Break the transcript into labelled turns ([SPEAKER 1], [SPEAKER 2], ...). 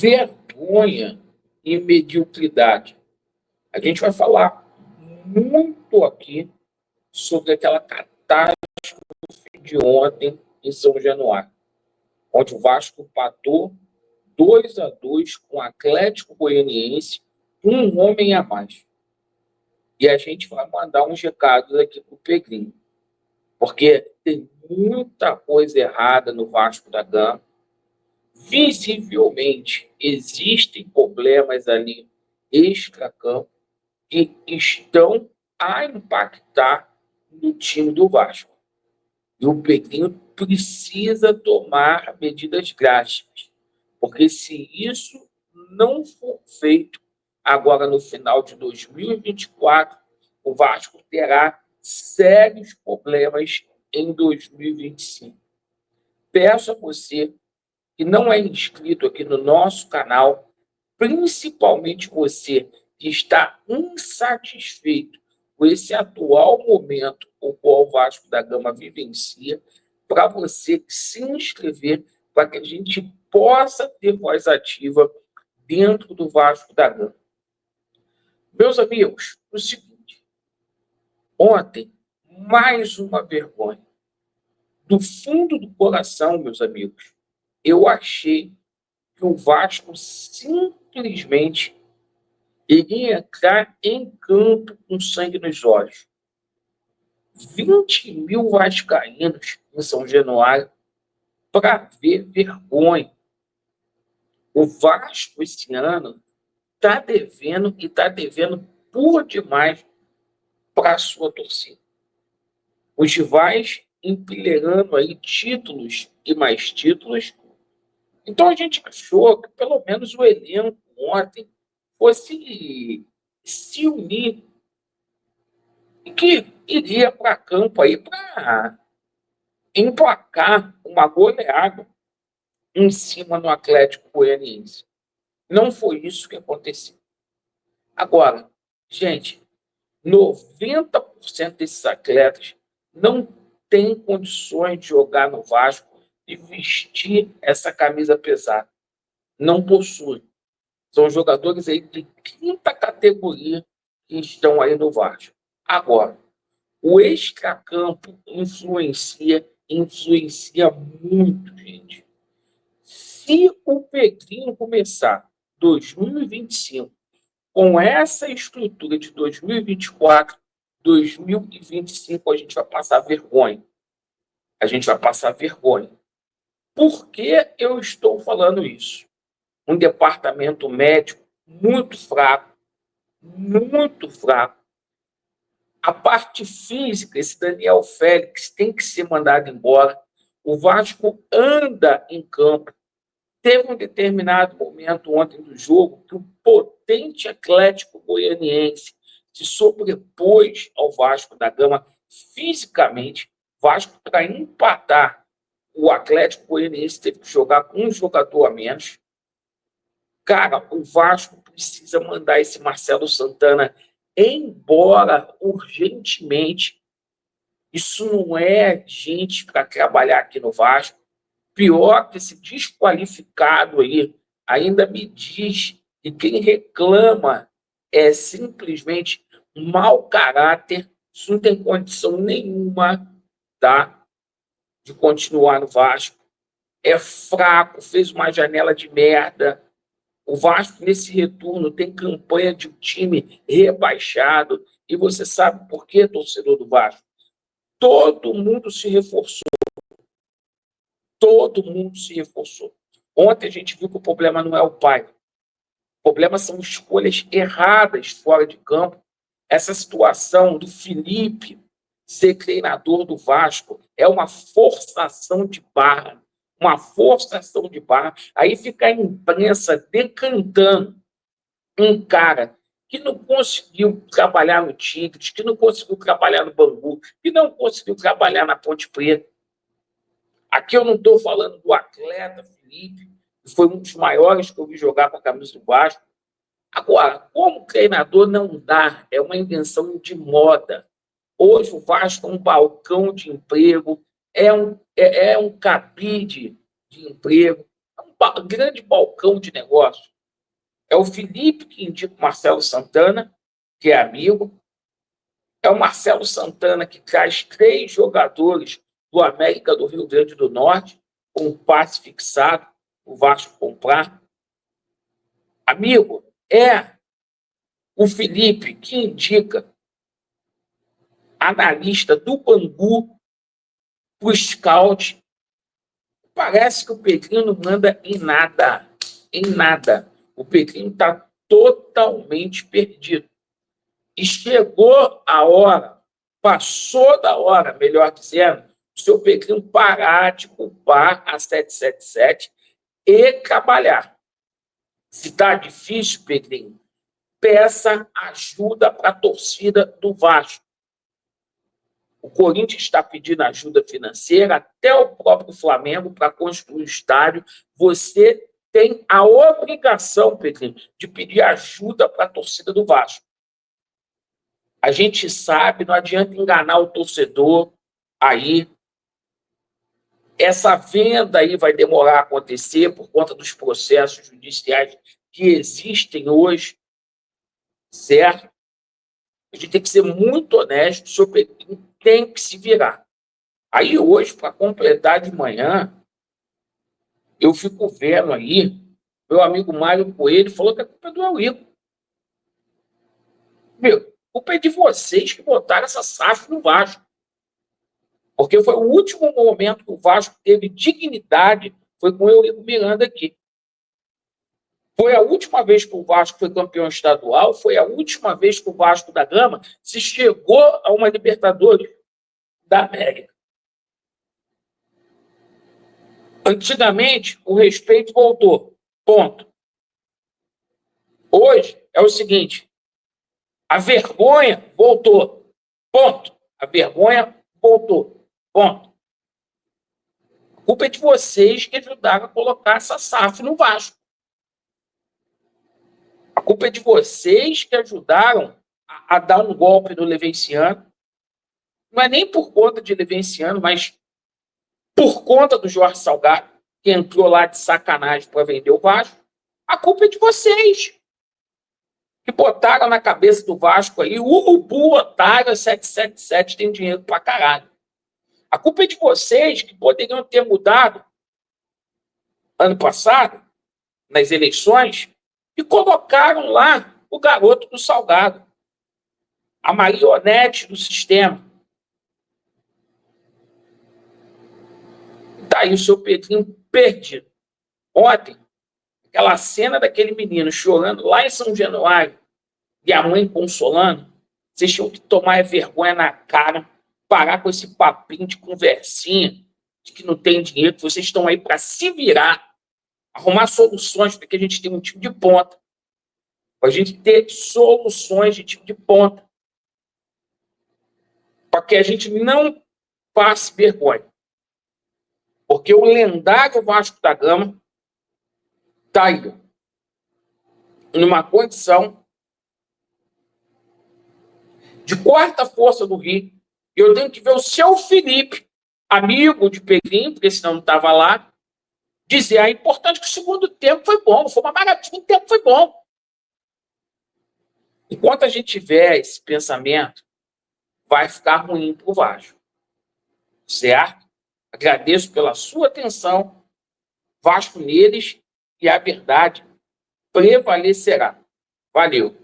[SPEAKER 1] vergonha e mediocridade. A gente vai falar muito aqui sobre aquela catástrofe de ontem em São Januário, onde o Vasco empatou 2-2 com o Atlético Goianiense, um homem a mais. E a gente vai mandar uns recados aqui para o Pedrinho, porque tem muita coisa errada no Vasco da Gama. Visivelmente, existem problemas ali extra-campo que estão a impactar no time do Vasco. E o Pedrinho precisa tomar medidas drásticas, porque se isso não for feito agora no final de 2024, o Vasco terá sérios problemas em 2025. Peço a você que não é inscrito aqui no nosso canal, principalmente você que está insatisfeito com esse atual momento o qual o Vasco da Gama vivencia, para você se inscrever para que a gente possa ter voz ativa dentro do Vasco da Gama. Meus amigos, o seguinte, ontem, mais uma vergonha. Do fundo do coração, meus amigos, eu achei que o Vasco simplesmente iria entrar em campo com sangue nos olhos. 20 mil vascaínos em São Januário para ver vergonha. O Vasco esse ano está devendo e está devendo por demais para a sua torcida. Os rivais empilhando aí títulos e mais títulos. Então a gente achou que pelo menos o elenco ontem fosse se unir e que iria para campo aí para emplacar uma goleada em cima do Atlético Goianiense. Não foi isso que aconteceu. Agora, gente, 90% desses atletas não têm condições de jogar no Vasco e vestir essa camisa pesada. Não possuem. São jogadores aí de quinta categoria que estão aí no Vasco. Agora, o extracampo influencia muito, gente. Se o Pedrinho começar 2025 com essa estrutura de 2024, 2025 a gente vai passar vergonha. A gente vai passar vergonha. Por que eu estou falando isso? Um departamento médico muito fraco, muito fraco. A parte física, esse Daniel Félix tem que ser mandado embora. O Vasco anda em campo. Teve um determinado momento ontem do jogo que o potente Atlético Goianiense se sobrepôs ao Vasco da Gama fisicamente. Vasco, para empatar, o Atlético Goianiense teve que jogar com um jogador a menos. Cara, o Vasco precisa mandar esse Marcelo Santana embora urgentemente. Isso não é gente para trabalhar aqui no Vasco. Pior que esse desqualificado aí ainda me diz que quem reclama é simplesmente um mau caráter, isso não tem condição nenhuma, tá, de continuar no Vasco. É fraco, fez uma janela de merda. O Vasco, nesse retorno, tem campanha de um time rebaixado. E você sabe por quê, torcedor do Vasco? Todo mundo se reforçou. Todo mundo se reforçou. Ontem a gente viu que o problema não é o pai. O problema são escolhas erradas fora de campo. Essa situação do Felipe ser treinador do Vasco é uma forçação de barra. Uma forçação de barra. Aí fica a imprensa decantando um cara que não conseguiu trabalhar no Tigres, que não conseguiu trabalhar no Bangu, que não conseguiu trabalhar na Ponte Preta. Aqui eu não estou falando do atleta Felipe, que foi um dos maiores que eu vi jogar com a camisa do Vasco. Agora, como treinador não dá, é uma invenção de moda. Hoje o Vasco é um balcão de emprego, é um cabide de emprego. Então, grande balcão de negócio. É o Felipe que indica o Marcelo Santana, que é amigo. É o Marcelo Santana que traz 3 jogadores do América do Rio Grande do Norte, com um passe fixado, o Vasco comprar. Amigo, é o Felipe que indica analista do Bangu para o scout. Parece que o Pedrinho não manda em nada. Em nada. O Pedrinho está totalmente perdido. E chegou a hora, passou da hora, melhor dizendo, o seu Pedrinho parar de culpar a 777 e trabalhar. Se está difícil, Pedrinho, peça ajuda para a torcida do Vasco. O Corinthians está pedindo ajuda financeira, até o próprio Flamengo, para construir o estádio. Você tem a obrigação, Pedrinho, de pedir ajuda para a torcida do Vasco. A gente sabe, não adianta enganar o torcedor aí. Essa venda aí vai demorar a acontecer por conta dos processos judiciais que existem hoje, certo? A gente tem que ser muito honesto, o senhor Pedrinho tem que se virar. Aí hoje, para completar de manhã, eu fico vendo aí, meu amigo Mário Coelho falou que a culpa é do Eurico. Meu, a culpa é de vocês que botaram essa SAF no Vasco. Porque foi o último momento que o Vasco teve dignidade, foi com o Eurico Miranda aqui. Foi a última vez que o Vasco foi campeão estadual, foi a última vez que o Vasco da Gama se chegou a uma Libertadores da América. Antigamente, o respeito voltou. Ponto. Hoje é o seguinte: a vergonha voltou. Ponto. A vergonha voltou. Ponto. A culpa é de vocês que ajudaram a colocar essa SAF no Vasco. A culpa é de vocês que ajudaram a dar um golpe no Levenciano. Não é nem por conta de Levenciano, mas por conta do Jorge Salgado, que entrou lá de sacanagem para vender o Vasco. A culpa é de vocês, que botaram na cabeça do Vasco aí, o urubu otário 777 tem dinheiro pra caralho. A culpa é de vocês, que poderiam ter mudado ano passado, nas eleições, e colocaram lá o garoto do Salgado, a marionete do sistema. Tá aí o seu Pedrinho perdido. Ontem, aquela cena daquele menino chorando lá em São Januário e a mãe consolando, vocês tinham que tomar vergonha na cara, parar com esse papinho de conversinha, de que não tem dinheiro, que vocês estão aí para se virar, arrumar soluções para que a gente tenha um time de ponta, para a gente ter soluções de time de ponta, para que a gente não passe vergonha. Porque o lendário Vasco da Gama está aí, numa condição de quarta força do Rio. Eu tenho que ver o seu Felipe, amigo de Pedrinho, porque senão não estava lá, dizer: é importante que o segundo tempo foi bom, foi uma maravilha, o tempo foi bom. Enquanto a gente tiver esse pensamento, vai ficar ruim para o Vasco. Certo? Agradeço pela sua atenção. Vasco neles, e a verdade prevalecerá. Valeu.